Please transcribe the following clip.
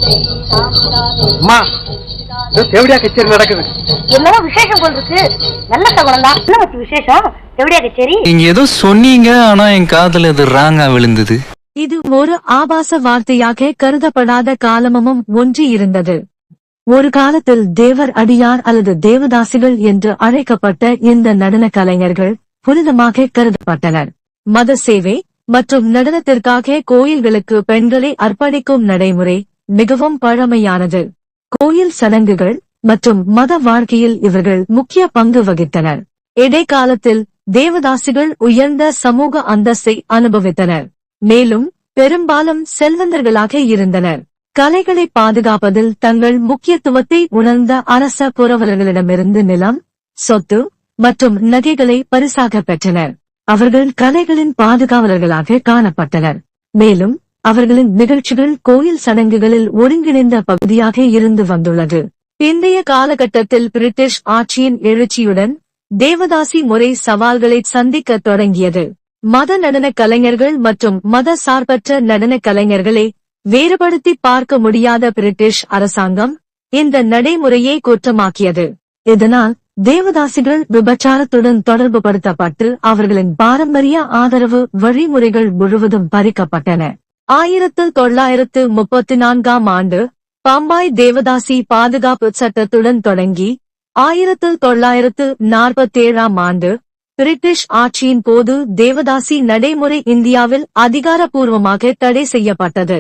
அம்மா, தேவடியா கச்சேரி நடக்குது. என்னவோ விசேஷம் போல் இருக்கு. நல்ல சகுனம் தான். என்ன விசேஷம்? தேவடியா கச்சேரி. நீங்க ஏதோ சொன்னீங்க, ஆனா என் காதுல அது ராங்கா விழுந்தது. இது ஒரு ஆபாச வார்த்தையாக கருதப்படாத காலமும் ஒன்று இருந்தது. ஒரு காலத்தில் தேவர் அடியார் அல்லது தேவதாசிகள் என்று அழைக்கப்பட்ட இந்த நடன கலைஞர்கள் புனிதமாக கருதப்பட்டனர். மத சேவை மற்றும் நடனத்திற்காக கோயில்களுக்கு பெண்களை அர்ப்பணிக்கும் நடைமுறை மிகவும் பழமையானது. கோயில் சடங்குகள் மற்றும் மத வாழ்க்கையில் இவர்கள் முக்கிய பங்கு வகித்தனர். இடைக்காலத்தில் தேவதாசிகள் உயர்ந்த சமூக அந்தஸ்தை அனுபவித்தனர், மேலும் பெரும்பாலும் செல்வந்தர்களாக இருந்தனர். கலைகளை பாதுகாப்பதில் தங்கள் முக்கியத்துவத்தை உணர்ந்த அரச புரவலர்களிடமிருந்து நிலம், சொத்து மற்றும் நகைகளை பரிசாக பெற்றனர். அவர்கள் கலைகளின் பாதுகாவலர்களாக காணப்பட்டனர், மேலும் அவர்களின் நிகழ்ச்சிகள் கோயில் சடங்குகளில் ஒருங்கிணைந்த பகுதியாக இருந்து வந்துள்ளது. பிந்தைய காலகட்டத்தில் பிரிட்டிஷ் ஆட்சியின் எழுச்சியுடன் தேவதாசி முறை சவால்களை சந்திக்க தொடங்கியது. மத நடன கலைஞர்கள் மற்றும் மத சார்பற்ற நடன கலைஞர்களை வேறுபடுத்தி பார்க்க முடியாத பிரிட்டிஷ் அரசாங்கம் இந்த நடைமுறையை குற்றமாக்கியது. இதனால் தேவதாசிகள் விபச்சாரத்துடன் தொடர்பு படுத்தப்பட்டு அவர்களின் பாரம்பரிய ஆதரவு வழிமுறைகள் முழுவதும் பறிக்கப்பட்டன. 1934ஆம் ஆண்டு பம்பாய் தேவதாசி பாதுகாப்பு சட்டத்துடன் தொடங்கி 1947ஆம் ஆண்டு பிரிட்டிஷ் ஆட்சியின் போது தேவதாசி நடைமுறை இந்தியாவில் அதிகாரப்பூர்வமாக தடை செய்யப்பட்டது.